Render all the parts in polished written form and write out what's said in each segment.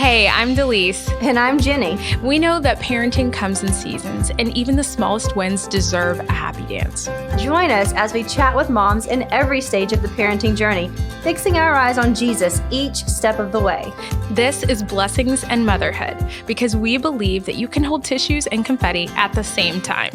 Hey, I'm Delise. And I'm Jenny. We know that parenting comes in seasons, and even the smallest wins deserve a happy dance. Join us as we chat with moms in every stage of the parenting journey, fixing our eyes on Jesus each step of the way. This is Blessings and Motherhood, because we believe that you can hold tissues and confetti at the same time.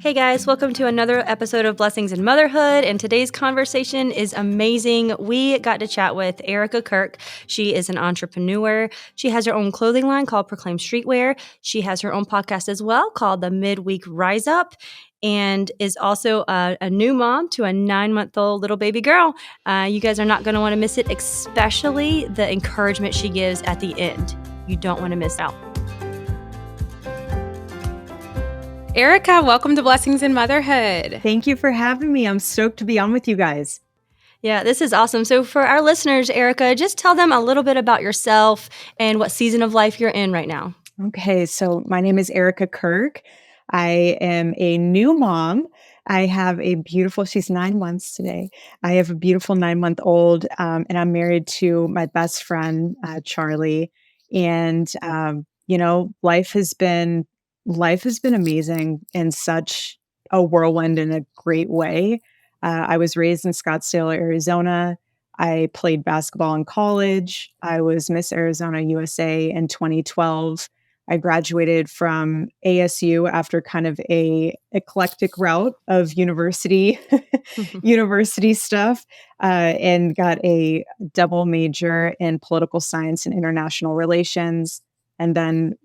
Hey guys, welcome to another episode of Blessings and Motherhood, and today's conversation is amazing. We got to chat with Erika Kirk. She is an entrepreneur. She has her own clothing line called Proclaim Streetwear. She has her own podcast as well called the Midweek Rise Up, and is also a new mom to a 9-month-old little baby girl. You guys are not going to want to miss it, especially the encouragement she gives at the end. You don't want to miss out. Erika, welcome to Blessings in Motherhood. Thank you for having me. I'm stoked to be on with you guys. Yeah, this is awesome. So for our listeners, Erika, just tell them a little bit about yourself and what season of life you're in right now. Okay, so my name is Erika Kirk. I am a new mom. I have a beautiful, she's 9 months today. I have a beautiful 9-month-old, and I'm married to my best friend, Charlie. And, life has been amazing in such a whirlwind in a great way. I was raised in Scottsdale, Arizona. I played basketball in college. I was Miss Arizona USA in 2012. I graduated from ASU after kind of a eclectic route of university stuff, and got a double major in political science and international relations, and then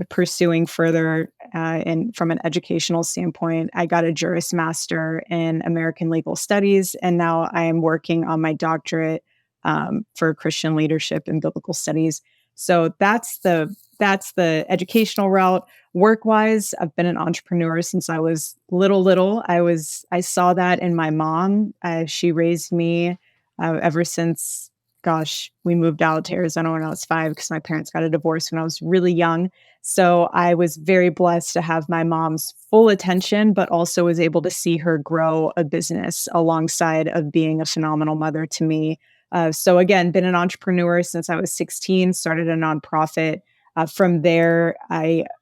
pursuing further and from an educational standpoint, I got a Juris Master in American Legal Studies, and now I am working on my doctorate for Christian leadership and biblical studies. So that's the educational route. Work-wise, I've been an entrepreneur since I was little. I saw that in my mom. She raised me ever since. Gosh, we moved out to Arizona when I was 5 because my parents got a divorce when I was really young. So I was very blessed to have my mom's full attention, but also was able to see her grow a business alongside of being a phenomenal mother to me. So again, been an entrepreneur since I was 16, started a nonprofit. From there,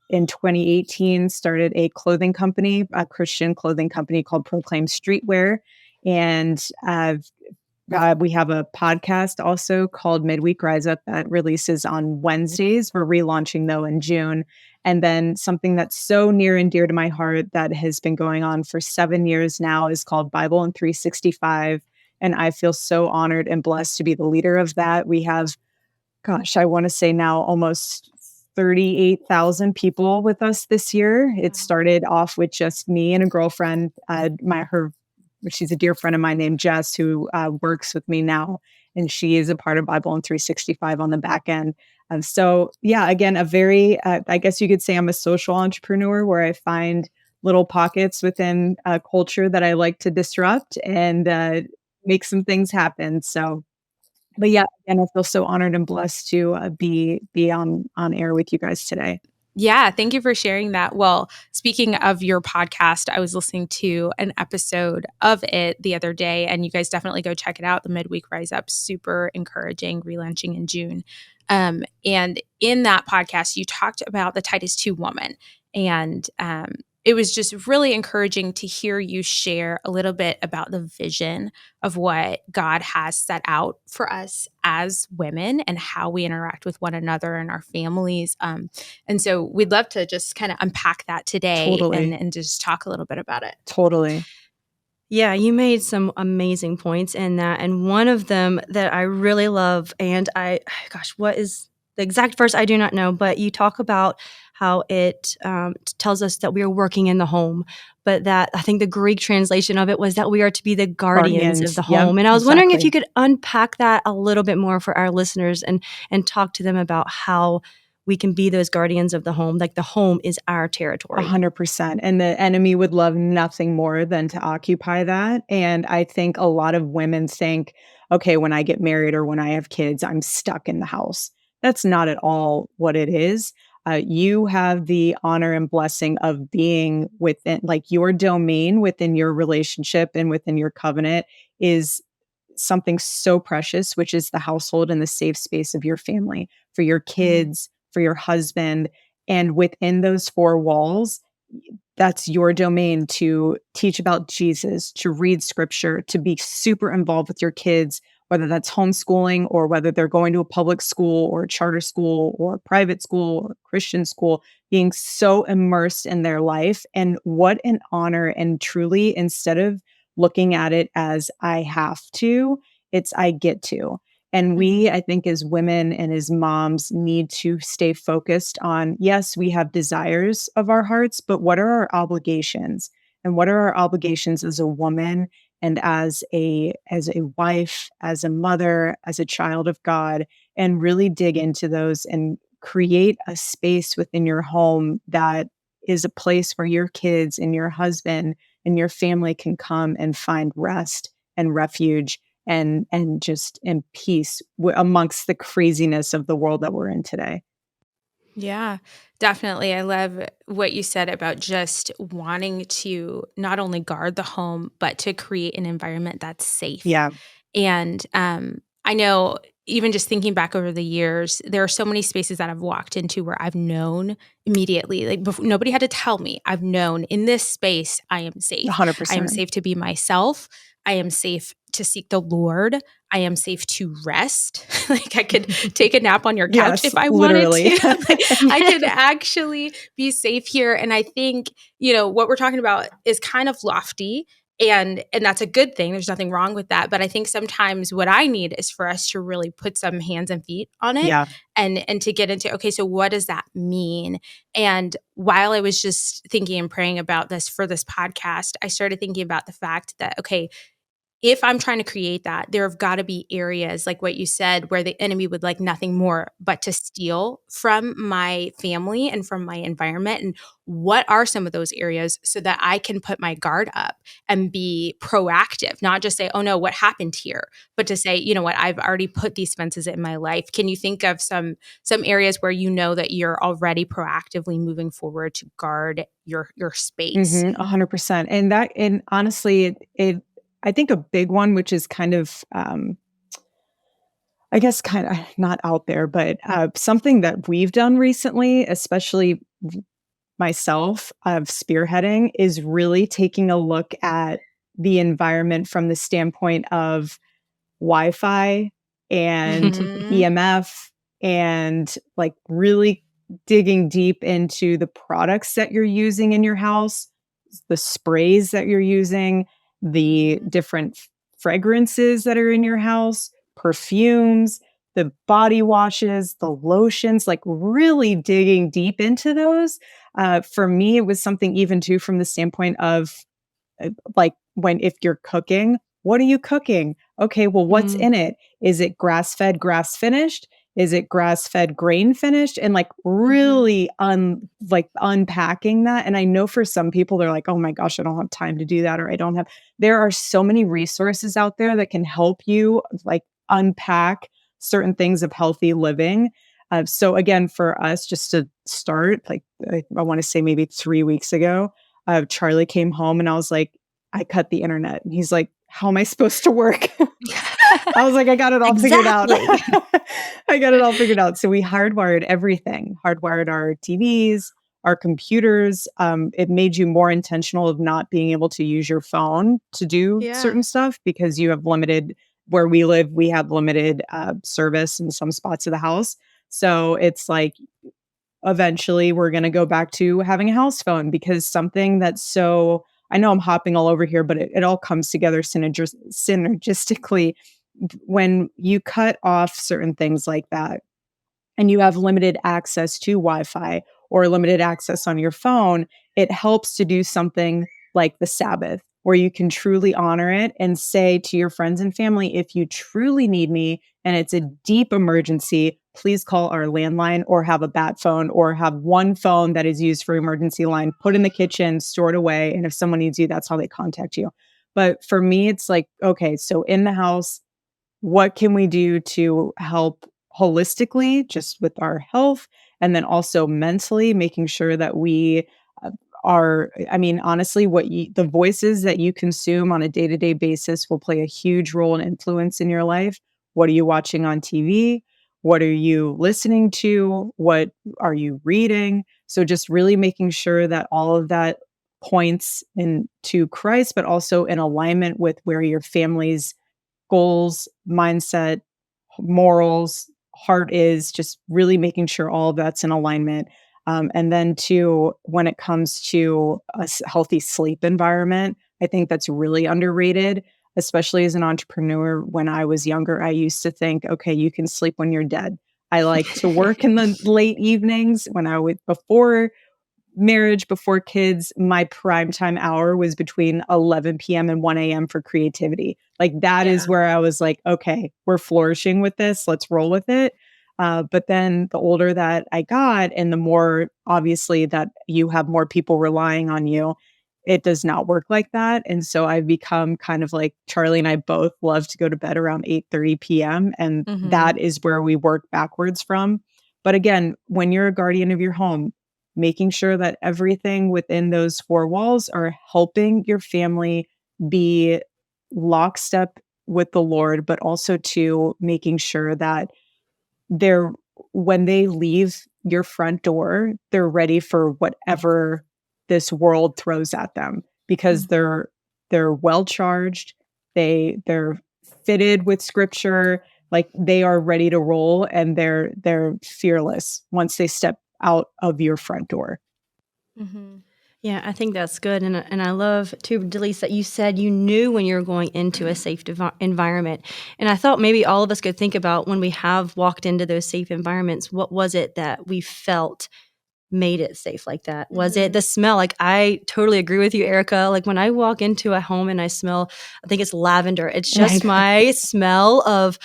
in 2018, started a clothing company, a Christian clothing company called Proclaim Streetwear. And we have a podcast also called Midweek Rise Up that releases on Wednesdays. We're relaunching though in June. And then something that's so near and dear to my heart that has been going on for 7 years now is called Bible in 365. And I feel so honored and blessed to be the leader of that. We have, I want to say now almost 38,000 people with us this year. It started off with just me and a girlfriend, she's a dear friend of mine named Jess, who works with me now, and she is a part of Bible in 365 on the back end. So yeah, again, a very, I guess you could say I'm a social entrepreneur where I find little pockets within a culture that I like to disrupt and make some things happen. So, but yeah, again, I feel so honored and blessed to be on air with you guys today. Yeah, thank you for sharing that. Well, speaking of your podcast, I was listening to an episode of it the other day, and you guys definitely go check it out. The Midweek Rise Up, super encouraging, relaunching in June. And in that podcast, you talked about the Titus 2 woman, and it was just really encouraging to hear you share a little bit about the vision of what God has set out for us as women and how we interact with one another and our families. And so we'd love to just kind of unpack that today. Totally. and just talk a little bit about it. Totally. Yeah, you made some amazing points in that. And one of them that I really love, and what is the exact verse? I do not know, but you talk about how it tells us that we are working in the home, but that I think the Greek translation of it was that we are to be the guardians of the home. Yep, and I was exactly. wondering if you could unpack that a little bit more for our listeners and talk to them about how we can be those guardians of the home. Like the home is our territory. 100%. And the enemy would love nothing more than to occupy that. And I think a lot of women think, okay, when I get married or when I have kids, I'm stuck in the house. That's not at all what it is. You have the honor and blessing of being within, like, your domain within your relationship and within your covenant is something so precious, which is the household and the safe space of your family, for your kids, for your husband. And within those four walls, that's your domain to teach about Jesus, to read scripture, to be super involved with your kids, whether that's homeschooling or whether they're going to a public school or a charter school or a private school or Christian school, being so immersed in their life. And what an honor. And truly, instead of looking at it as I have to, it's I get to. And we, I think, as women and as moms, need to stay focused on, yes, we have desires of our hearts, but what are our obligations? And what are our obligations as a woman and as a wife, as a mother, as a child of God, and really dig into those and create a space within your home that is a place where your kids and your husband and your family can come and find rest and refuge and just in peace amongst the craziness of the world that we're in today. Yeah, definitely. I love what you said about just wanting to not only guard the home, but to create an environment that's safe. Yeah. And I know even just thinking back over the years, there are so many spaces that I've walked into where I've known immediately, like before, nobody had to tell me. I've known in this space, I am safe. I am 100%. safe to be myself. I am safe to seek the Lord. I am safe to rest. Like I could take a nap on your couch Yes, if I literally. wanted to. Like, I could actually be safe here. And I think, what we're talking about is kind of lofty. And that's a good thing. There's nothing wrong with that. But I think sometimes what I need is for us to really put some hands and feet on it Yeah. and to get into, okay, so what does that mean? And while I was just thinking and praying about this for this podcast, I started thinking about the fact that, okay, if I'm trying to create that, there have got to be areas like what you said where the enemy would like nothing more but to steal from my family and from my environment. And what are some of those areas so that I can put my guard up and be proactive, not just say, oh no, what happened here, but to say, you know what, I've already put these fences in my life. Can you think of some areas where you know that you're already proactively moving forward to guard your space? 100%. And honestly, it I think a big one, which is kind of, I guess, kind of not out there, but something that we've done recently, especially myself, of spearheading, is really taking a look at the environment from the standpoint of Wi-Fi and Mhm. EMF, and like really digging deep into the products that you're using in your house, the sprays that you're using, the different fragrances that are in your house, perfumes, the body washes, the lotions, like really digging deep into those. For me, it was something even too from the standpoint of like when if you're cooking, what are you cooking? Okay, well, what's Mm. in it? Is it grass-fed, grass-finished? Is it grass-fed, grain-finished? And like really unpacking that. And I know for some people they're like, "Oh my gosh, I don't have time to do that," or I don't have. There are so many resources out there that can help you like unpack certain things of healthy living. So again, for us, just to start, like I want to say maybe 3 weeks ago, Charlie came home and I was like, I cut the internet. And he's like, how am I supposed to work? I was like, I got it all figured out. Exactly. I got it all figured out. So we hardwired everything, hardwired our TVs, our computers. It made you more intentional of not being able to use your phone to do Yeah. certain stuff because you have limited, where we live, we have limited service in some spots of the house. So it's like, eventually we're going to go back to having a house phone because something that's so, I know I'm hopping all over here, but it all comes together synergistically when you cut off certain things like that and you have limited access to Wi-Fi or limited access on your phone. It helps to do something like the Sabbath, where you can truly honor it and say to your friends and family, if you truly need me and it's a deep emergency, please call our landline or have a bat phone or have one phone that is used for emergency line, put in the kitchen, stored away. And if someone needs you, that's how they contact you. But for me, it's like, okay, so in the house, what can we do to help holistically just with our health and then also mentally making sure that we are, I mean, honestly, the voices that you consume on a day-to-day basis will play a huge role and influence in your life. What are you watching on TV? What are you listening to? What are you reading? So just really making sure that all of that points into Christ, but also in alignment with where your family's goals, mindset, morals, heart is, just really making sure all of that's in alignment. And then too, when it comes to a healthy sleep environment, I think that's really underrated, especially as an entrepreneur. When I was younger, I used to think, okay, you can sleep when you're dead. I like to work in the late evenings when I would, before marriage, before kids, my prime time hour was between 11 p.m. and 1 a.m. for creativity. Like that is Yeah. where I was like, okay, we're flourishing with this. Let's roll with it. But then the older that I got, and the more obviously that you have more people relying on you, it does not work like that. And so I've become kind of like Charlie and I both love to go to bed around 8:30 p.m. And Mhm. that is where we work backwards from. But again, when you're a guardian of your home, making sure that everything within those four walls are helping your family be lockstep with the Lord, but also to making sure that they're when they leave your front door, they're ready for whatever this world throws at them because Mm. they're well charged, they're fitted with scripture, like they are ready to roll and they're fearless once they step out of your front door. Mhm. Yeah, I think that's good, and I love too, Delise, that you said you knew when you were going into a safe environment, and I thought maybe all of us could think about when we have walked into those safe environments, what was it that we felt made it safe like that? Was it Mhm. the smell? Like, I totally agree with you, Erica. Like, when I walk into a home and I smell, I think it's lavender. It's I just know. my smell of,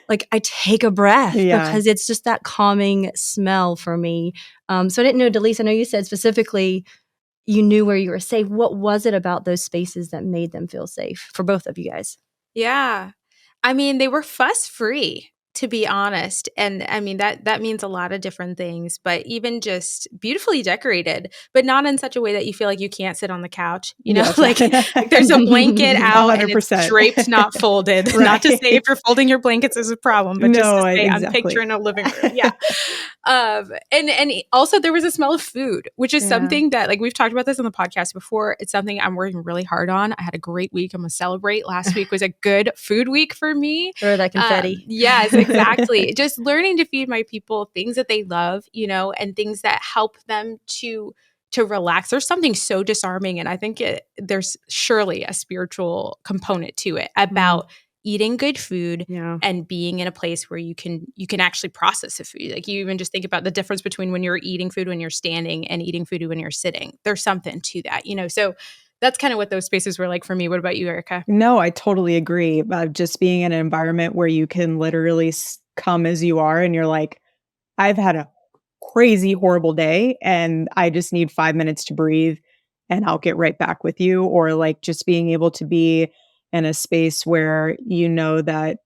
like, I take a breath Yeah. because it's just that calming smell for me. So I didn't know, Delise, I know you said specifically you knew where you were safe. What was it about those spaces that made them feel safe for both of you guys? Yeah. I mean, they were fuss free, to be honest. And I mean that means a lot of different things, but even just beautifully decorated, but not in such a way that you feel like you can't sit on the couch, Yes. like there's a blanket out and it's 100%. draped, not folded. Not to say if Right. you're folding your blankets is a problem, but just No, to say I'm exactly. picturing a living room. Yeah. And also there was a smell of food, which is Yeah. something that, like, we've talked about this on the podcast before. It's something I'm working really hard on. I had a great week. I'm gonna celebrate. Last week was a good food week for me. Throw that confetti. Yes, exactly. Just learning to feed my people things that they love, and things that help them to relax. There's something so disarming, and I think there's surely a spiritual component to it about eating good food Yeah. and being in a place where you can actually process the food. Like, you even just think about the difference between when you're eating food when you're standing and eating food when you're sitting. There's something to that. So that's kind of what those spaces were like for me. What about you, Erica? No, I totally agree. Just being in an environment where you can literally come as you are and you're like, I've had a crazy horrible day and I just need 5 minutes to breathe and I'll get right back with you. Or like just being able to be in a space where you know that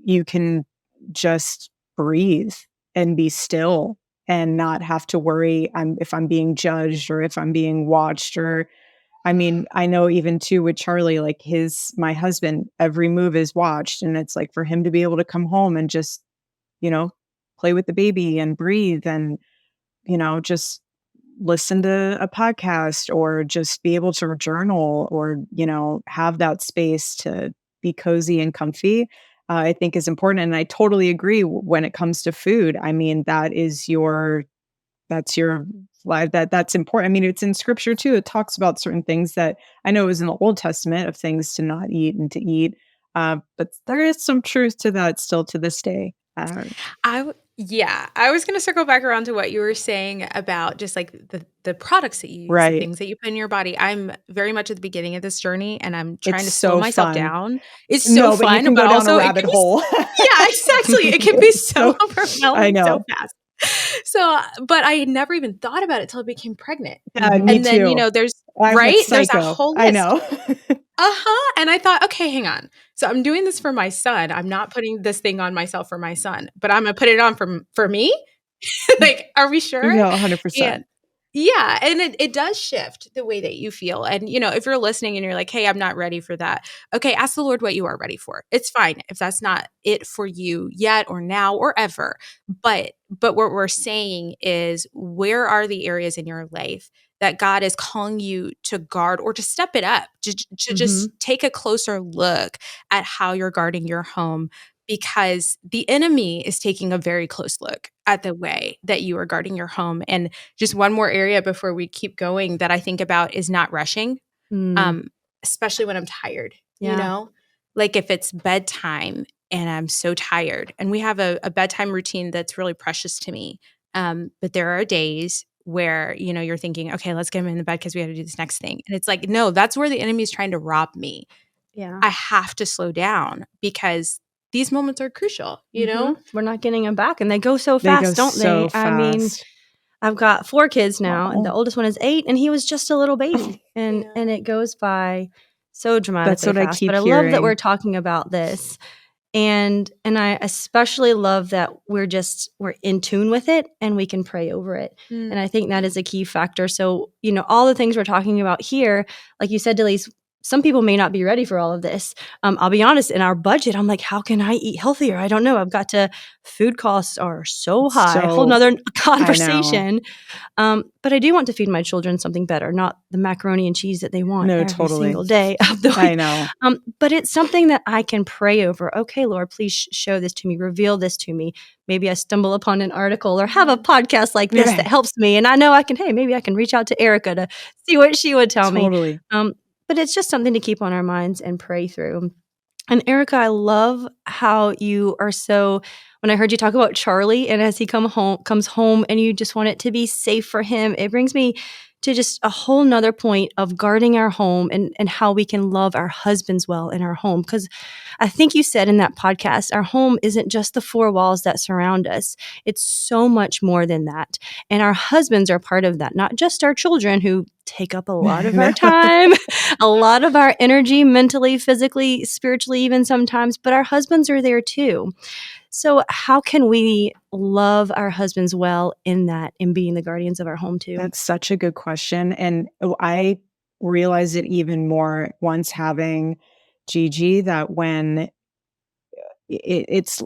you can just breathe and be still and not have to worry if I'm being judged or if I'm being watched. Or I mean, I know even too with Charlie, like my husband, every move is watched. And it's like for him to be able to come home and just, you know, play with the baby and breathe and, just listen to a podcast or just be able to journal or, have that space to be cozy and comfy, I think is important. And I totally agree when it comes to food. I mean, that's your life, that's important. I mean, it's in scripture too. It talks about certain things that I know it was in the Old Testament of things to not eat and to eat. But there is some truth to that still to this day. Yeah, I was going to circle back around to what you were saying about just like the products that you use, the Right. things that you put in your body. I'm very much at the beginning of this journey and I'm It's trying to slow so myself fun. down. It's so No, but you fun, can but go down a also it rabbit can be hole. yeah, exactly. It can be so So I overwhelming so know. fast. So, but I had never even thought about it till I became pregnant. Yeah, me And then, too. there's I'm a right? There's a psycho. whole I list. know. Uh-huh. And I thought, okay, hang on. So I'm doing this for my son. I'm not putting this thing on myself for my son, but I'm gonna put it on for me. Like, are we sure? No, And 100%. Yeah, and it does shift the way that you feel. And, if you're listening and you're like, hey, I'm not ready for that. Okay, ask the Lord what you are ready for. It's fine if that's not it for you yet or now or ever. But what we're saying is, where are the areas in your life that God is calling you to guard or to step it up, to just take a closer look at how you're guarding your home? Because the enemy is taking a very close look at the way that you are guarding your home. And just one more area before we keep going that I think about is not rushing, Mm. especially when I'm tired, Yeah. Like if it's bedtime and I'm so tired, and we have a bedtime routine that's really precious to me. But there are days where, you're thinking, okay, let's get him in the bed because we have to do this next thing. And it's like, no, that's where the enemy is trying to rob me. Yeah. I have to slow down because these moments are crucial, We're not getting them back, and they go so They go fast, don't they? so I mean, fast. I've got 4 kids now, and the Oh, oldest one is 8, and he was just a little baby, and Yeah. and it goes by so that's dramatically what I fast. But keep I love that we're hearing. talking about this, and I especially love that we're in tune with it, and we can pray over it. And I think that is a key factor. So, all the things we're talking about here, like you said, Delise, some people may not be ready for all of this. I'll be honest, in our budget, I'm like, how can I eat healthier? I don't know. Food costs are so high. Whole So nother I know. conversation. But I do want to feed my children something better, not the macaroni and cheese that they want No, every totally. single day of the I week. know. But it's something that I can pray over. Okay, Lord, please show this to me, reveal this to me. Maybe I stumble upon an article or have a podcast like this that Right. helps me. And I know maybe I can reach out to Erika to see what she would tell me. Totally. But it's just something to keep on our minds and pray through. And Erika, I love how you are so, when I heard you talk about Charlie and as he comes home and you just want it to be safe for him, it brings me to just a whole nother point of guarding our home and how we can love our husbands well in our home. Because I think you said in that podcast, our home isn't just the 4 walls that surround us. It's so much more than that. And our husbands are part of that, not just our children who take up a lot of our time, a lot of our energy, mentally, physically, spiritually, even sometimes, but our husbands are there too. So how can we love our husbands well in that, in being the guardians of our home too? That's such a good question. And I realized it even more once having Gigi, that when it's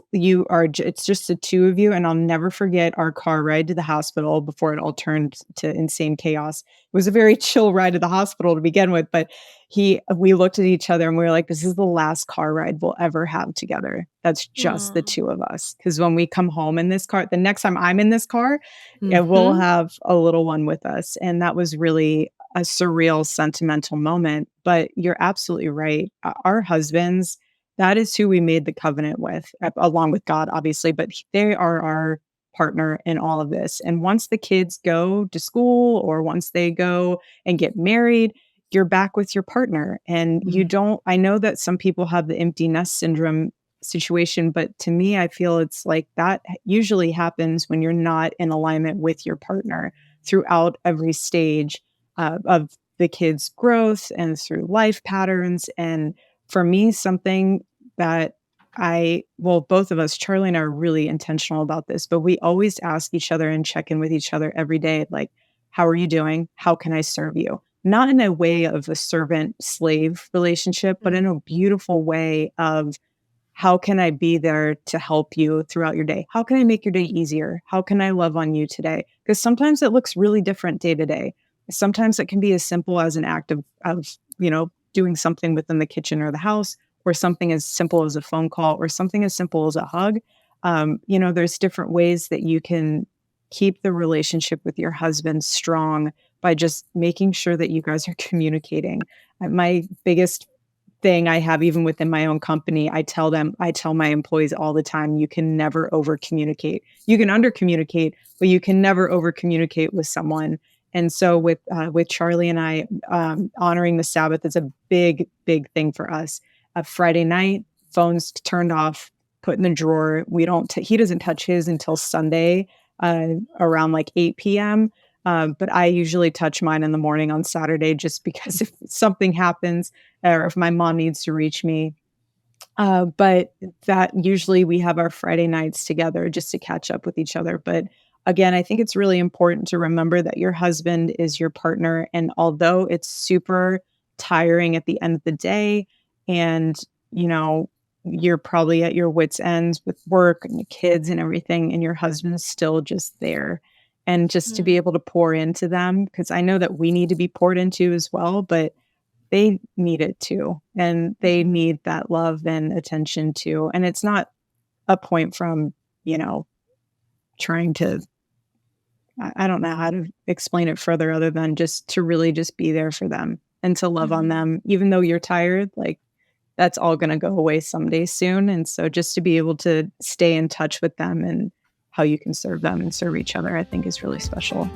just the two of you. And I'll never forget our car ride to the hospital before it all turned to insane chaos. It was a very chill ride to the hospital to begin with, but we looked at each other and we were like, this is the last car ride we'll ever have together. That's just the two of us. Because when we come home in this car, the next time I'm in this car, we'll have a little one with us. And that was really a surreal, sentimental moment. But you're absolutely right. Our husbands, that is who we made the covenant with, along with God, obviously, but they are our partner in all of this. And once the kids go to school or once they go and get married, you're back with your partner. And you don't, I know that some people have the empty nest syndrome situation, but to me, I feel it's like that usually happens when you're not in alignment with your partner throughout every stage of the kids' growth and through life patterns. And for me, something that both of us, Charlie and I, are really intentional about this, but we always ask each other and check in with each other every day. Like, how are you doing? How can I serve you? Not in a way of a servant slave relationship, but in a beautiful way of, how can I be there to help you throughout your day? How can I make your day easier? How can I love on you today? Because sometimes it looks really different day to day. Sometimes it can be as simple as an act of doing something within the kitchen or the house, or something as simple as a phone call, or something as simple as a hug. There's different ways that you can keep the relationship with your husband strong by just making sure that you guys are communicating. My biggest thing I have, even within my own company, I tell my employees all the time, you can never over communicate. You can under communicate, but you can never over communicate with someone. And so with Charlie and I, honoring the Sabbath is a big, big thing for us. Friday night, phones turned off, put in the drawer. He doesn't touch his until Sunday, around like 8 p.m. But I usually touch mine in the morning on Saturday, just because if something happens or if my mom needs to reach me. But that usually we have our Friday nights together just to catch up with each other. But again, I think it's really important to remember that your husband is your partner. And although it's super tiring at the end of the day, and, you know, you're probably at your wit's end with work and the kids and everything, and your husband's still just there. And just to be able to pour into them, because I know that we need to be poured into as well, but they need it too. And they need that love and attention too. And it's not a point from, you know, trying to, I don't know how to explain it further other than just to really just be there for them and to love on them, even though you're tired, like that's all going to go away someday soon. And so just to be able to stay in touch with them and how you can serve them and serve each other, I think is really special.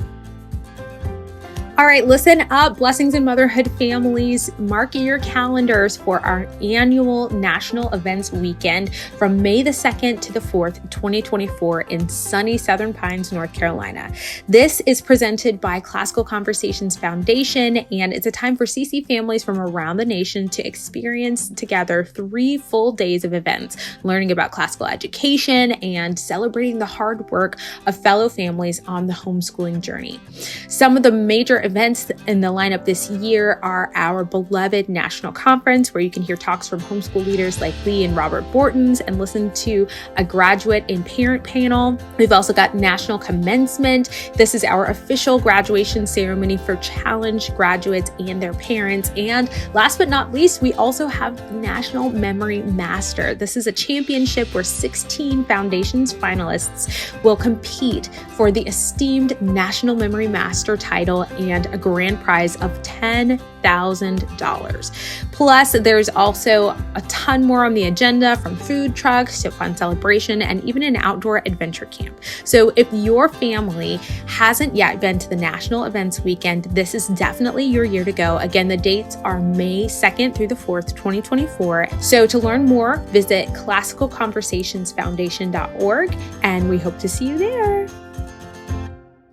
All right, listen up, Blessings in Motherhood families. Mark your calendars for our annual National Events Weekend from May the 2nd to the 4th, 2024 in sunny Southern Pines, North Carolina. This is presented by Classical Conversations Foundation, and it's a time for CC families from around the nation to experience together 3 full days of events, learning about classical education and celebrating the hard work of fellow families on the homeschooling journey. Some of the major events in the lineup this year are our beloved National Conference, where you can hear talks from homeschool leaders like Lee and Robert Bortons and listen to a graduate and parent panel. We've also got National Commencement. This is our official graduation ceremony for Challenge graduates and their parents. And last but not least, we also have National Memory Master. This is a championship where 16 Foundations finalists will compete for the esteemed National Memory Master title and a grand prize of $10,000. Plus, there's also a ton more on the agenda, from food trucks to fun celebration and even an outdoor adventure camp. So if your family hasn't yet been to the National Events Weekend, this is definitely your year to go. Again, the dates are May 2nd through the 4th, 2024. So to learn more, visit classicalconversationsfoundation.org, and we hope to see you there.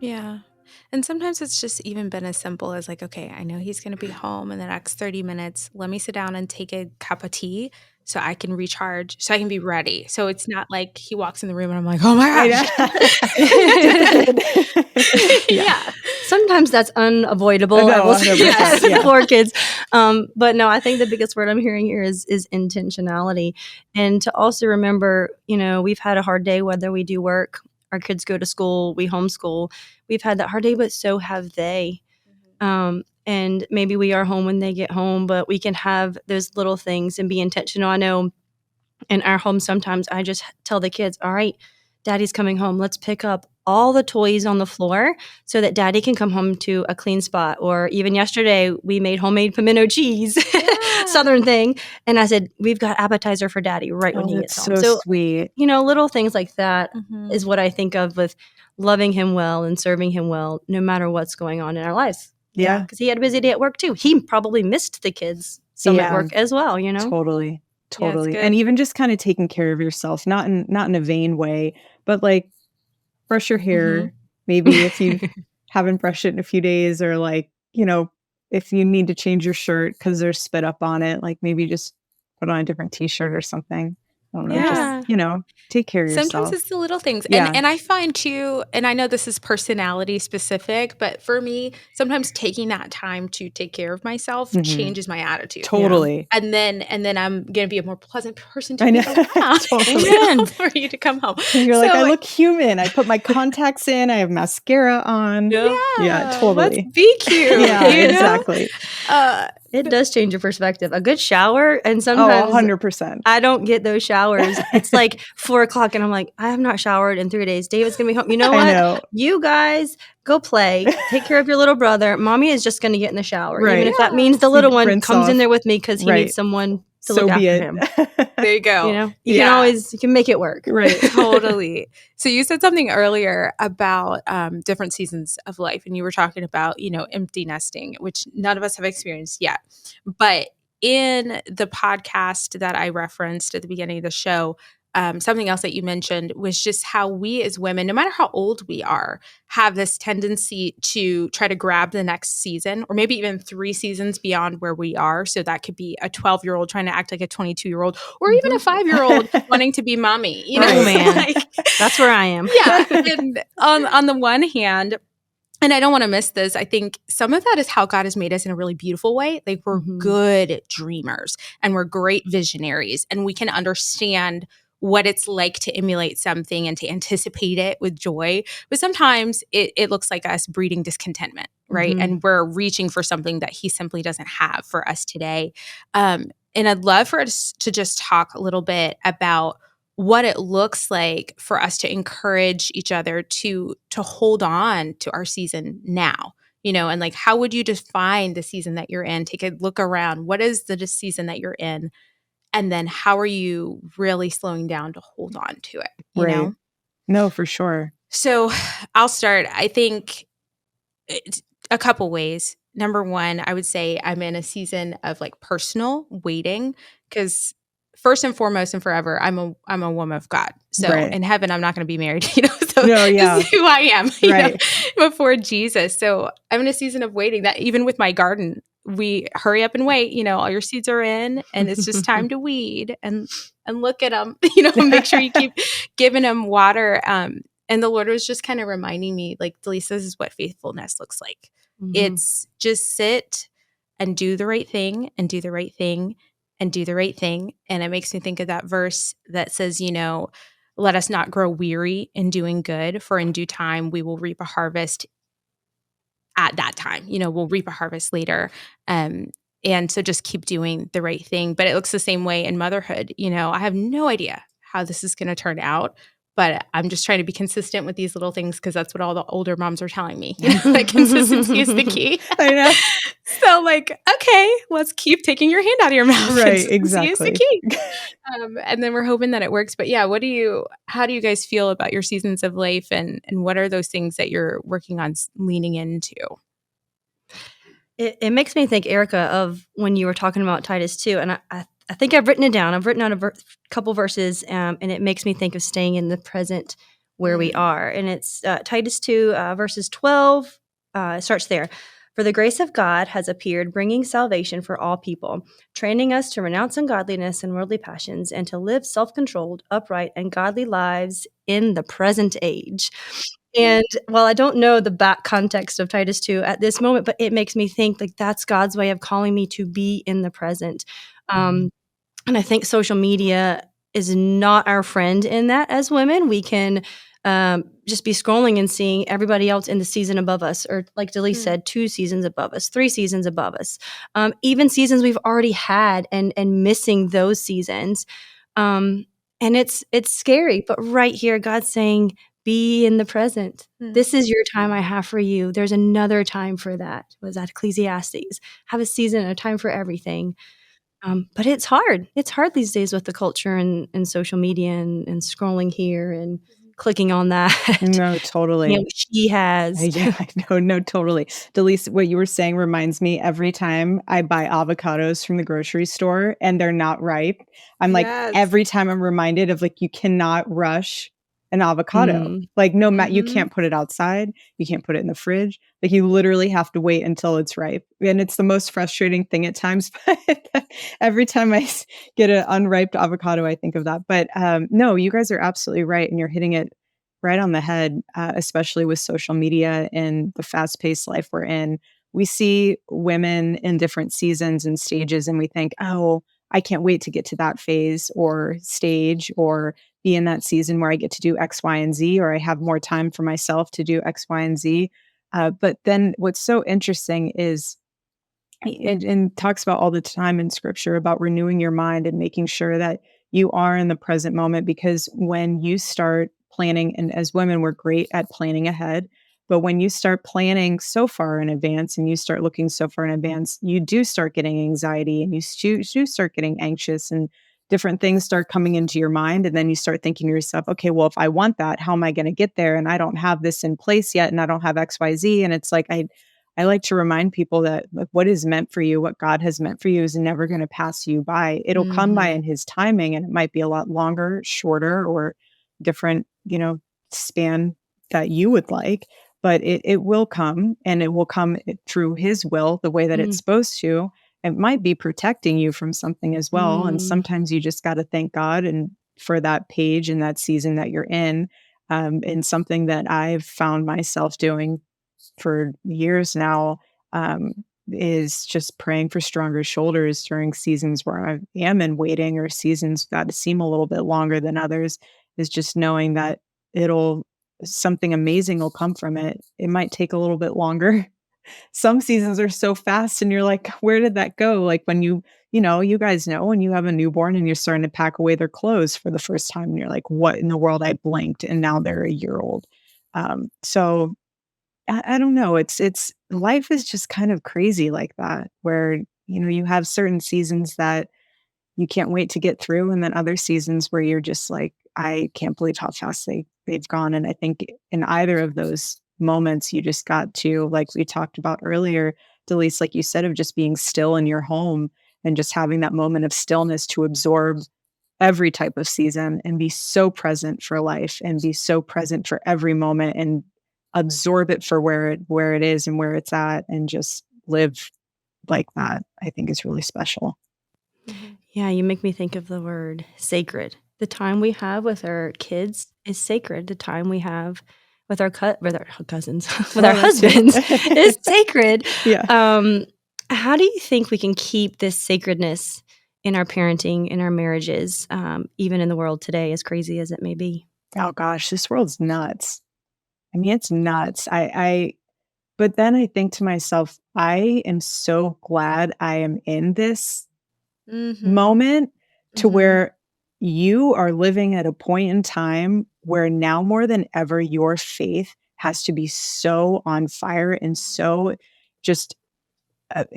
Yeah. And sometimes it's just even been as simple as like, okay, I know he's going to be home in the next 30 minutes. Let me sit down and take a cup of tea so I can recharge, so I can be ready. So it's not like he walks in the room and I'm like, oh my gosh. Yeah. Sometimes that's unavoidable. No, I will say 100%, yes, yeah. for kids. But no, I think the biggest word I'm hearing here is intentionality. And to also remember, you know, we've had a hard day, whether we do work, our kids go to school, we homeschool. We've had that hard day, but so have they. And maybe we are home when they get home, but we can have those little things and be intentional. I know in our home, sometimes I just tell the kids, all right, daddy's coming home. Let's pick up all the toys on the floor so that daddy can come home to a clean spot. Or even yesterday, we made homemade pimento cheese, Southern thing. And I said, we've got appetizer for daddy right when he gets home. So sweet. You know, little things like that is what I think of with loving him well and serving him well, no matter what's going on in our lives. Yeah. Because he had a busy day at work too. He probably missed the kids some at work as well, you know? Totally. good. And even just kind of taking care of yourself, not in a vain way, but like brush your hair. Maybe if you haven't brushed it in a few days, or like, you know, if you need to change your shirt because there's spit up on it, like maybe just put on a different t-shirt or something. I don't know, just, you know, take care of yourself. Sometimes it's the little things. Yeah. And I find too, and I know this is personality specific, but for me, sometimes taking that time to take care of myself changes my attitude. Totally. And then I'm going to be a more pleasant person to I be know. around Totally. for you to come home. You're like, I look human. I put my contacts in. I have mascara on. Yeah, totally. Let's be cute. Yeah, you know? exactly. It does change your perspective. A good shower, and sometimes 100%. I don't get those showers. It's like 4:00 and I'm like, I have not showered in 3 days. David's going to be home. You know what? I know. You guys go play. Take care of your little brother. Mommy is just going to get in the shower. Right. Even if that means the little one Rinse comes in off. there with me because he needs someone to look after him. There you go. You know, you can make it work. Right. Totally. So you said something earlier about different seasons of life, and you were talking about, you know, empty nesting, which none of us have experienced yet. But in the podcast that I referenced at the beginning of the show, something else that you mentioned was just how we as women, no matter how old we are, have this tendency to try to grab the next season or maybe even 3 seasons beyond where we are. So that could be a 12-year-old trying to act like a 22-year-old or even a 5-year-old wanting to be mommy. You know, Oh, man. That's where I am. Yeah. And on the one hand, and I don't want to miss this, I think some of that is how God has made us in a really beautiful way. Like we're good dreamers and we're great visionaries and we can understand what it's like to emulate something and to anticipate it with joy. But sometimes it looks like us breeding discontentment, right? And we're reaching for something that he simply doesn't have for us today. And I'd love for us to just talk a little bit about what it looks like for us to encourage each other to hold on to our season now, you know, and like, how would you define the season that you're in? Take a look around. What is the season that you're in? And then how are you really slowing down to hold on to it, you know? No, for sure. So I'll start. I think it's a couple ways. Number one, I would say I'm in a season of like personal waiting because first and foremost and forever, I'm a woman of God. So in heaven, I'm not going to be married, you know. So this is who I am, you know, before Jesus. So I'm in a season of waiting. That even with my garden, we hurry up and wait. You know, all your seeds are in, and it's just time to weed and look at them. You know, make sure you keep giving them water. And the Lord was just kind of reminding me, like, Delisa, this is what faithfulness looks like. It's just sit and do the right thing and do the right thing and do the right thing. And it makes me think of that verse that says, you know, let us not grow weary in doing good, for in due time we will reap a harvest at that time. You know, we'll reap a harvest later. And so just keep doing the right thing. But it looks the same way in motherhood. You know, I have no idea how this is going to turn out. But I'm just trying to be consistent with these little things because that's what all the older moms are telling me. You know, like consistency is the key. I know. So like, okay, let's keep taking your hand out of your mouth. Right, Consistency is the key. exactly. And then we're hoping that it works. But yeah, how do you guys feel about your seasons of life and what are those things that you're working on leaning into? It makes me think, Erika, of when you were talking about Titus 2, and I think I've written it down. I've written out a couple verses, and it makes me think of staying in the present where we are. And it's Titus 2, verses 12. It starts there. For the grace of God has appeared, bringing salvation for all people, training us to renounce ungodliness and worldly passions, and to live self-controlled, upright, and godly lives in the present age. And while I don't know the back context of Titus 2 at this moment, but it makes me think like that's God's way of calling me to be in the present. And I think social media is not our friend in that as women. We can just be scrolling and seeing everybody else in the season above us, or like Delise said, 2 seasons above us, 3 seasons above us, even seasons we've already had and missing those seasons. And it's scary, but right here, God's saying, be in the present. This is your time I have for you. There's another time for that. Was that Ecclesiastes? Have a season and a time for everything. But it's hard. It's hard these days with the culture and social media and scrolling here and clicking on that. No, totally. You know, she has. Yeah, I know. No, totally. Delise, what you were saying reminds me every time I buy avocados from the grocery store and they're not ripe. I'm like, every time I'm reminded of like, you cannot rush an avocado. Like, no matter, you can't put it outside. You can't put it in the fridge. Like, you literally have to wait until it's ripe. And it's the most frustrating thing at times. But every time I get an unripe avocado, I think of that. But no, you guys are absolutely right. And you're hitting it right on the head, especially with social media and the fast-paced life we're in. We see women in different seasons and stages, and we think, oh, I can't wait to get to that phase or stage or be in that season where I get to do X, Y, and Z, or I have more time for myself to do X, Y, and Z. But then what's so interesting is and talks about all the time in scripture about renewing your mind and making sure that you are in the present moment, because when you start planning, and as women, we're great at planning ahead, but when you start planning so far in advance and you start looking so far in advance, you do start getting anxiety and you do start getting anxious and different things start coming into your mind. And then you start thinking to yourself, okay, well, if I want that, how am I going to get there? And I don't have this in place yet. And I don't have X, Y, Z. And it's like, I like to remind people that like, what is meant for you, what God has meant for you is never going to pass you by. It'll come by in his timing, and it might be a lot longer, shorter, or different, span that you would like, but it will come, and it will come through his will the way that it's Mm. supposed to. It might be protecting you from something as well. And Mm. sometimes you just got to thank God and for that page and that season that you're in. And something that I've found myself doing for years now, is just praying for stronger shoulders during seasons where I am in waiting, or seasons that seem a little bit longer than others, is just knowing that it'll something amazing will come from it. It might take a little bit longer. Some seasons are so fast and you're like, where did that go? Like when you guys know when you have a newborn and you're starting to pack away their clothes for the first time and you're like, what in the world? I blinked and now they're a year old. So I don't know. It's life is just kind of crazy like that, where, you have certain seasons that you can't wait to get through, and then other seasons where you're just like, I can't believe how fast they've gone. And I think in either of those moments, you just got to, like we talked about earlier, Delise, like you said, of just being still in your home and just having that moment of stillness to absorb every type of season and be so present for life and be so present for every moment and absorb it for where it is and where it's at, and just live like that, I think is really special. Yeah, you make me think of the word sacred. The time we have with our kids is sacred. The time we have with our cousins, with our That too. husbands is sacred. Yeah. How do you think we can keep this sacredness in our parenting, in our marriages, even in the world today, as crazy as it may be? Oh gosh, this world's nuts. I mean, it's nuts. But then I think to myself, I am so glad I am in this moment, to where you are living at a point in time where now more than ever, your faith has to be so on fire and so just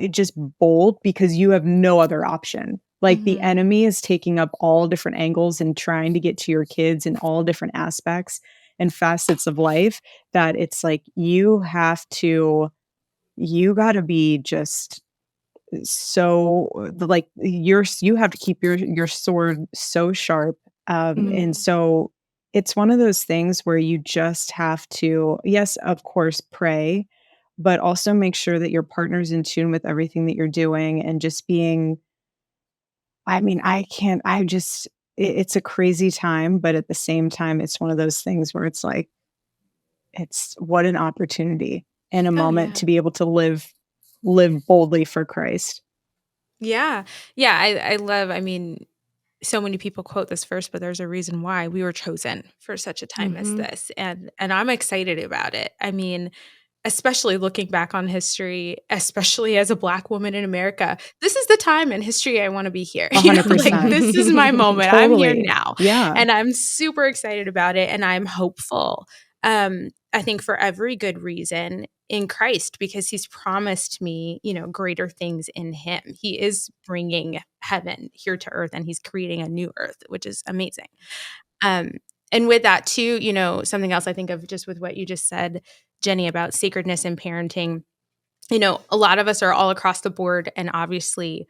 just bold, because you have no other option. Like the enemy is taking up all different angles and trying to get to your kids in all different aspects and facets of life, that it's like you got to be just so like you have to keep your sword so sharp. And so it's one of those things where you just have to, yes, of course, pray, but also make sure that your partner's in tune with everything that you're doing, and just being, I mean, I can't, I just, it's a crazy time, but at the same time, it's one of those things where it's like, it's what an opportunity and a moment to be able to live boldly for Christ. Yeah. Yeah. I love, I mean, so many people quote this verse, but there's a reason why we were chosen for such a time as this. And I'm excited about it. I mean, especially looking back on history, especially as a Black woman in America, this is the time in history I want to be here. Like 100%. this is my moment. I'm here Totally. now. Yeah. And I'm super excited about it. And I'm hopeful. I think for every good reason in Christ, because he's promised me, greater things in him. He is bringing heaven here to earth, and he's creating a new earth, which is amazing. And with that too, something else I think of just with what you just said, Jenny, about sacredness and parenting, a lot of us are all across the board. And obviously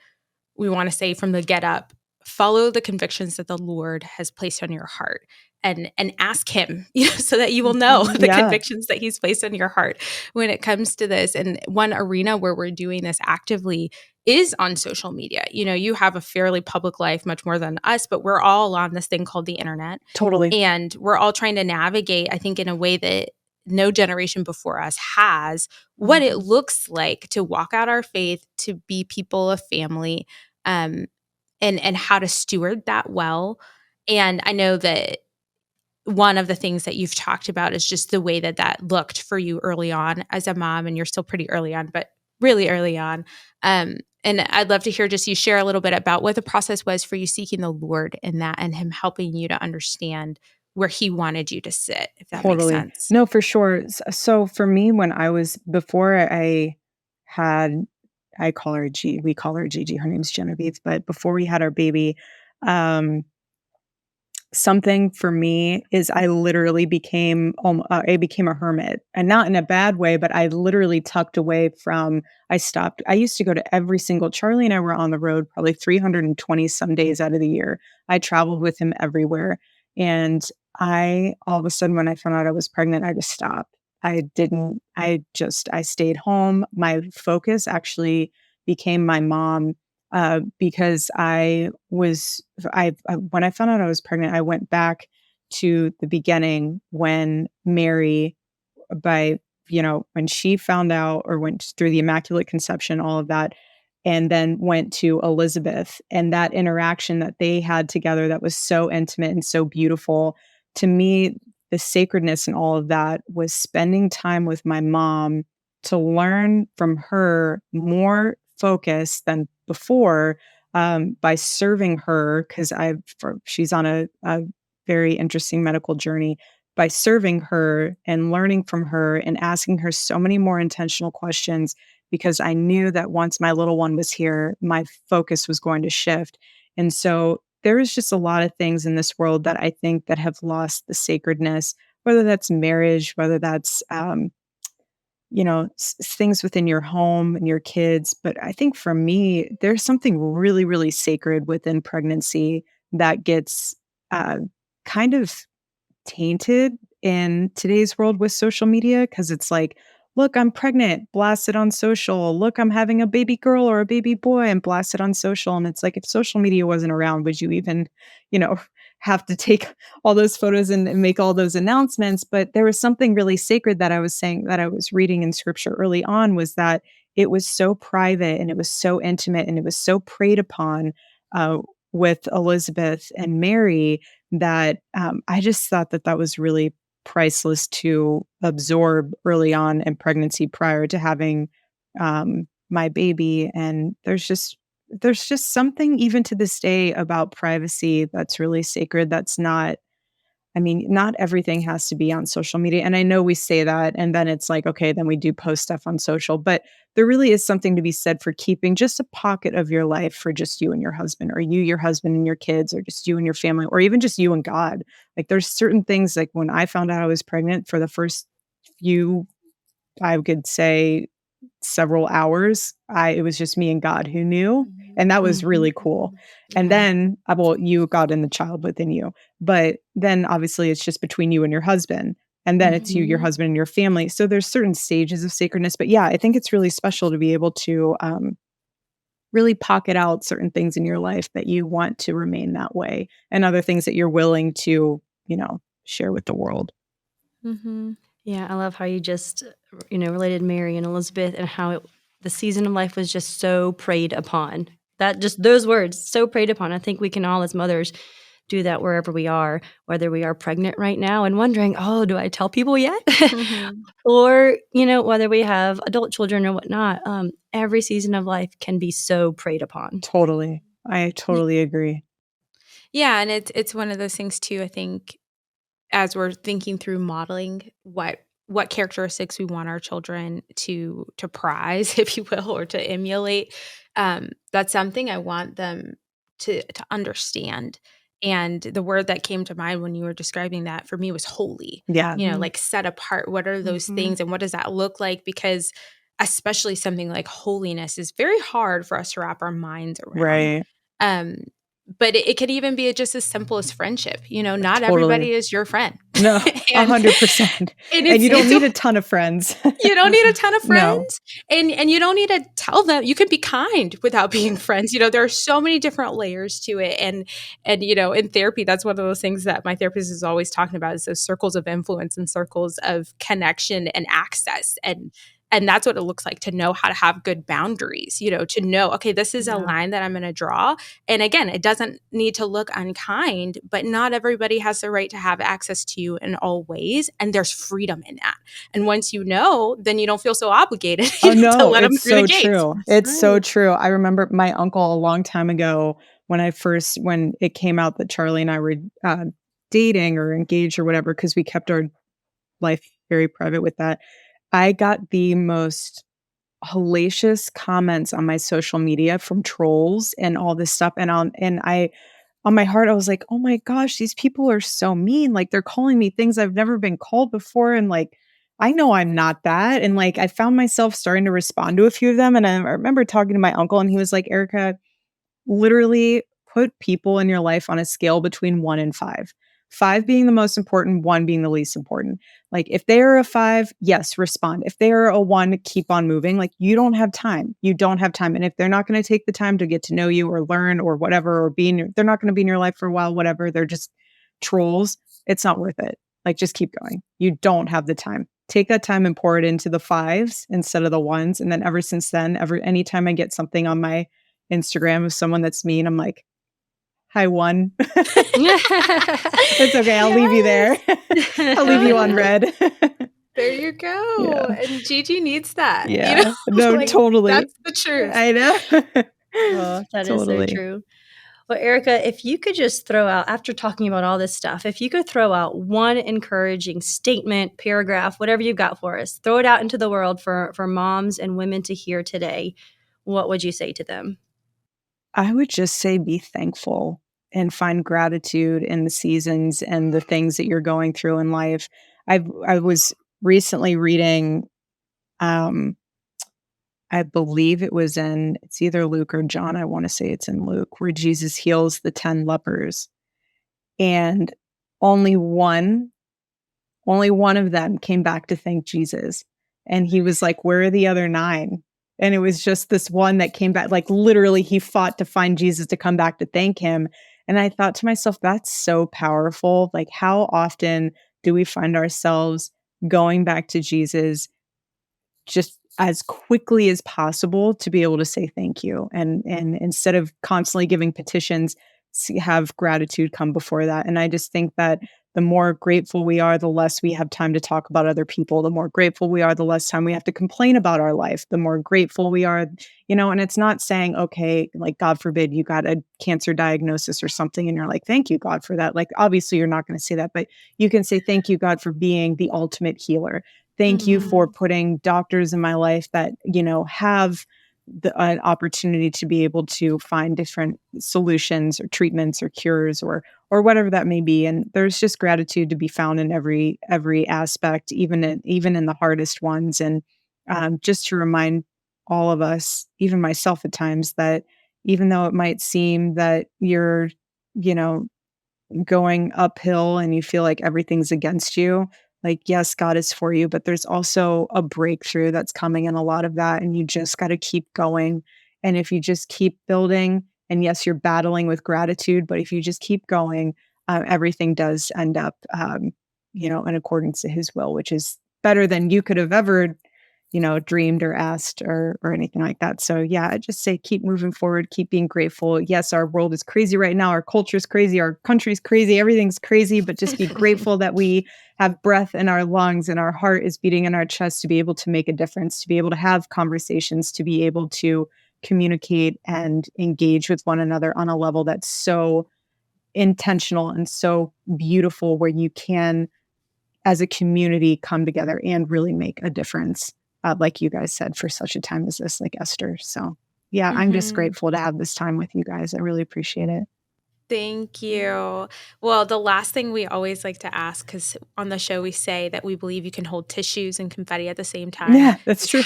we want to say from the get up, follow the convictions that the Lord has placed on your heart, and ask him, so that you will know the convictions that he's placed on your heart when it comes to this. And one arena where we're doing this actively is on social media. You have a fairly public life, much more than us, but we're all on this thing called the internet. Totally. And we're all trying to navigate, I think, in a way that no generation before us has, what it looks like to walk out our faith, to be people of family, and how to steward that well. And I know that one of the things that you've talked about is just the way that looked for you early on as a mom, and you're still pretty early on, but really early on. And I'd love to hear just you share a little bit about what the process was for you seeking the Lord in that, and him helping you to understand where he wanted you to sit, if that makes Totally. sense. No, for sure. So for me, before I had, I call her G, we call her Gigi, her name's Genevieve, but before we had our baby, um, something for me is I literally became I became a hermit, and not in a bad way, but I literally tucked away from. I stopped. I used to go to every single. Charlie and I were on the road probably 320 some days out of the year. I traveled with him everywhere, and I all of a sudden when I found out I was pregnant, I just stopped. I didn't. I stayed home. My focus actually became my mom because when I found out I was pregnant, I went back to the beginning when Mary, by when she found out or went through the Immaculate Conception, all of that, and then went to Elizabeth and that interaction that they had together that was so intimate and so beautiful. To me, the sacredness and all of that was spending time with my mom to learn from her more focus than before, by serving her because she's on a very interesting medical journey, by serving her and learning from her and asking her so many more intentional questions, because I knew that once my little one was here, my focus was going to shift. And so there is just a lot of things in this world that I think that have lost the sacredness, whether that's marriage, whether that's things within your home and your kids. But I think for me, there's something really, really sacred within pregnancy that gets uh, kind of tainted in today's world with social media, because it's like, look, I'm pregnant, blast it on social. Look, I'm having a baby girl or a baby boy, and blast it on social. And it's like, if social media wasn't around, would you even, you know, have to take all those photos and make all those announcements? But there was something really sacred that I was saying, that I was reading in scripture early on, was that it was so private and it was so intimate and it was so preyed upon uh, with Elizabeth and Mary, that I just thought that that was really priceless to absorb early on in pregnancy prior to having my baby. And there's just something even to this day about privacy that's really sacred. That's not, I mean, not everything has to be on social media. And I know we say that, and then it's like, okay, then we do post stuff on social. But there really is something to be said for keeping just a pocket of your life for just you and your husband, or you, your husband and your kids, or just you and your family, or even just you and God. Like there's certain things, like when I found out I was pregnant, for the first few, I could say, several hours, it was just me and God who knew, and that was really cool. And Yeah. then, well, you, God, and the child within you, but then obviously it's just between you and your husband, and then it's you, your husband, and your family. So there's certain stages of sacredness, but yeah, I think it's really special to be able to really pocket out certain things in your life that you want to remain that way, and other things that you're willing to, share with the world. Mm-hmm. Yeah, I love how you just, related Mary and Elizabeth, and how the season of life was just so preyed upon. That just those words, so preyed upon. I think we can all as mothers do that wherever we are, whether we are pregnant right now and wondering, oh, do I tell people yet? Mm-hmm. Or, whether we have adult children or whatnot. Every season of life can be so preyed upon. Totally. I totally agree. Yeah, and it's one of those things too, I think, as we're thinking through modeling what characteristics we want our children to prize, if you will, or to emulate. That's something I want them to understand. And the word that came to mind when you were describing that for me was holy. Yeah. Like set apart. What are those Mhm. things, and what does that look like? Because especially something like holiness is very hard for us to wrap our minds around. Right. Um, but it could even be just as simple as friendship. Not Totally. everybody is your friend. No, and 100%. and And it's you don't it's need a a ton of friends. you don't need a ton of No. friends, and you don't need to tell them. You can be kind without being friends. There are so many different layers to it, and in therapy, that's one of those things that my therapist is always talking about, is those circles of influence and circles of connection and access, and that's what it looks like to know how to have good boundaries. To know, okay, this is a Yeah. line that I'm going to draw, and again, it doesn't need to look unkind, but not everybody has the right to have access to you in all ways, and there's freedom in that. And once you know, then you don't feel so obligated Oh, to no, let them it's through the so gates. true. That's It's so right. true. I remember my uncle a long time ago, when it came out that Charlie and I were dating or engaged or whatever, because we kept our life very private with that. I got the most hellacious comments on my social media from trolls and all this stuff. And I on my heart, I was like, oh my gosh, these people are so mean. Like they're calling me things I've never been called before. And like, I know I'm not that. And like, I found myself starting to respond to a few of them. And I remember talking to my uncle and he was like, Erica, literally put people in your life on a scale between 1 and 5. 5 being the most important, 1 being the least important. Like if they are a 5, yes, respond. If they are a 1, keep on moving. Like you don't have time. You don't have time. And if they're not going to take the time to get to know you or learn or whatever, or they're not going to be in your life for a while, whatever, they're just trolls. It's not worth it. Like just keep going. You don't have the time. Take that time and pour it into the 5s instead of the 1s. And then ever since then, anytime I get something on my Instagram of someone that's mean, I'm like, hi, 1. It's okay. I'll leave you there. I'll leave you on red. There you go. Yeah. And Gigi needs that. Yeah. You know? No, Like, totally. That's the truth. I know. Oh, that is so true. Well, Erika, if you could just throw out, after talking about all this stuff, if you could throw out one encouraging statement, paragraph, whatever you've got for us, throw it out into the world for moms and women to hear today, what would you say to them? I would just say be thankful and find gratitude in the seasons and the things that you're going through in life. I was recently reading, I believe it's either Luke or John. I want to say it's in Luke, where Jesus heals the 10 lepers. And only one of them came back to thank Jesus. And he was like, where are the other 9? And it was just this one that came back. Like literally he fought to find Jesus to come back to thank him. And I thought to myself, that's so powerful. Like how often do we find ourselves going back to Jesus just as quickly as possible to be able to say thank you, and instead of constantly giving petitions, have gratitude come before that. And I just think that the more grateful we are, the less we have time to talk about other people. The more grateful we are, the less time we have to complain about our life. The more grateful we are, and it's not saying, okay, like God forbid you got a cancer diagnosis or something and you're like, thank you, God, for that. Like obviously you're not going to say that, but you can say, thank you, God, for being the ultimate healer. Thank you for putting doctors in my life that, have an opportunity to be able to find different solutions or treatments or cures or whatever that may be. And there's just gratitude to be found in every aspect, even in the hardest ones. And just to remind all of us, even myself at times, that even though it might seem that you're, you know, going uphill and you feel like everything's against you, like, yes, God is for you, but there's also a breakthrough that's coming in a lot of that. And you just got to keep going. And if you just keep building, and yes, you're battling with gratitude, but if you just keep going, everything does end up, in accordance to his will, which is better than you could have ever dreamed or asked or anything like that. So yeah, I just say keep moving forward, keep being grateful. Yes, our world is crazy right now. Our culture is crazy. Our country's crazy. Everything's crazy, but just be grateful that we have breath in our lungs and our heart is beating in our chest to be able to make a difference, to be able to have conversations, to be able to communicate and engage with one another on a level that's so intentional and so beautiful, where you can, as a community, come together and really make a difference, like you guys said, for such a time as this, like Esther. So yeah, I'm just grateful to have this time with you guys. I really appreciate it. Thank you. Well, the last thing we always like to ask, because on the show we say that we believe you can hold tissues and confetti at the same time. Yeah, that's true.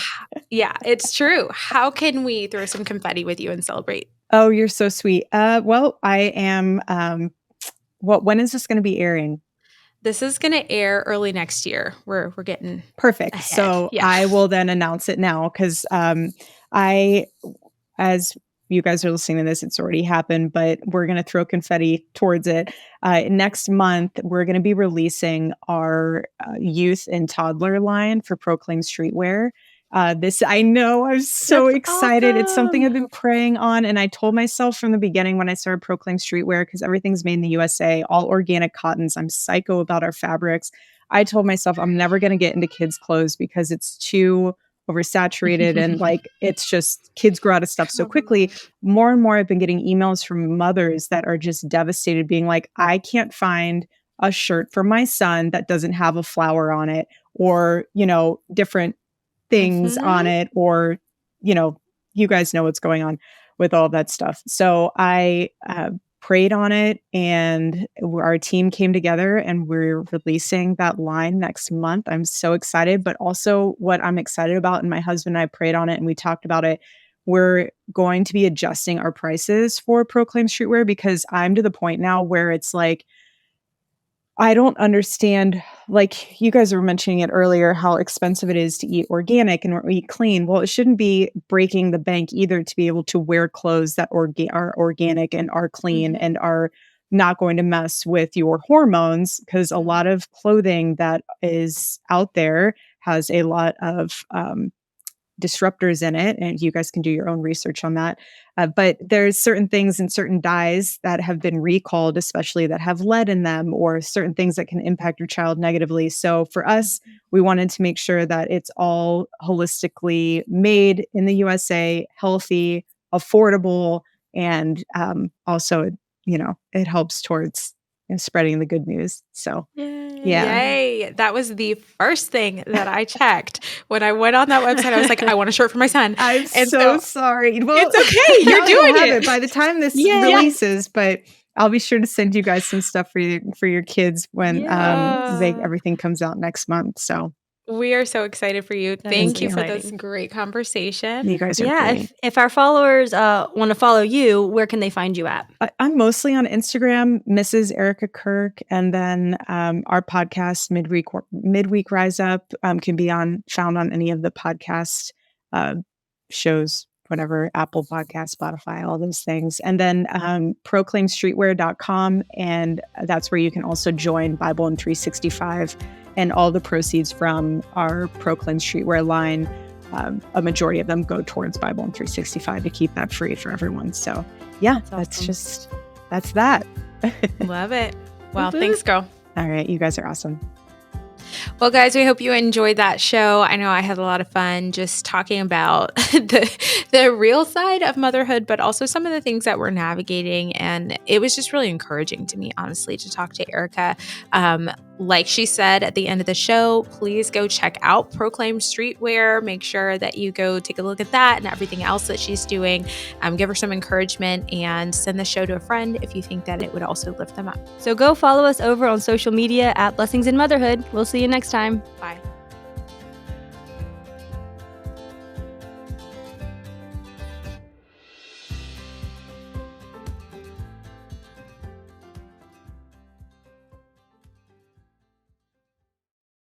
Yeah, it's true. How can we throw some confetti with you and celebrate? Oh, you're so sweet. Well, I am, when is this going to be airing? This is going to air early next year. We're getting perfect. ahead. So Yeah. I will then announce it now, because as you guys are listening to this, it's already happened, but we're going to throw confetti towards it. Next month, we're going to be releasing our youth and toddler line for Proclaim Streetwear. I know, I'm so That's excited. awesome. It's something I've been praying on. And I told myself from the beginning when I started Proclaim Streetwear, because everything's made in the USA, all organic cottons. I'm psycho about our fabrics. I told myself I'm never going to get into kids' clothes because it's too oversaturated and like it's just kids grow out of stuff so quickly. More and more I've been getting emails from mothers that are just devastated, being like, I can't find a shirt for my son that doesn't have a flower on it, or different things on it, or you guys know what's going on with all that stuff. So I prayed on it, and our team came together, and we're releasing that line next month. I'm so excited. But also what I'm excited about, and my husband and I prayed on it and we talked about it, we're going to be adjusting our prices for Proclaim Streetwear, because I'm to the point now where it's like, I don't understand, like you guys were mentioning it earlier, how expensive it is to eat organic and eat clean. Well, it shouldn't be breaking the bank either to be able to wear clothes that are organic and are clean and are not going to mess with your hormones, because a lot of clothing that is out there has a lot of disruptors in it, and you guys can do your own research on that. But there's certain things and certain dyes that have been recalled, especially that have lead in them, or certain things that can impact your child negatively. So for us, we wanted to make sure that it's all holistically made in the USA, healthy, affordable, and also, it helps towards spreading the good news. So yeah. Yay. That was the first thing that I checked. When I went on that website, I was like, I want a shirt for my son. I'm so sorry. Well, it's okay. You're doing it by the time this releases, but I'll be sure to send you guys some stuff for your kids when everything comes out next month. So we are so excited for you. Thank you for this great conversation. You guys are great. If our followers want to follow you, where can they find you at? I'm mostly on Instagram, Mrs. Erika Kirk, and then our podcast, Midweek Rise Up, can be found on any of the podcast shows, whatever, Apple Podcast, Spotify, all those things. And then proclaimstreetwear.com, and that's where you can also join Bible in 365. And all the proceeds from our Proclaim Streetwear line, a majority of them go towards Bible in 365 to keep that free for everyone. So yeah, that's that. Love it. Well, thanks, girl. All right. You guys are awesome. Well, guys, we hope you enjoyed that show. I know I had a lot of fun just talking about the real side of motherhood, but also some of the things that we're navigating. And it was just really encouraging to me, honestly, to talk to Erika. Like she said at the end of the show, please go check out Proclaim Streetwear. Make sure that you go take a look at that and everything else that she's doing. Give her some encouragement and send the show to a friend if you think that it would also lift them up. So go follow us over on social media at Blessings in Motherhood. We'll see you next time. Bye.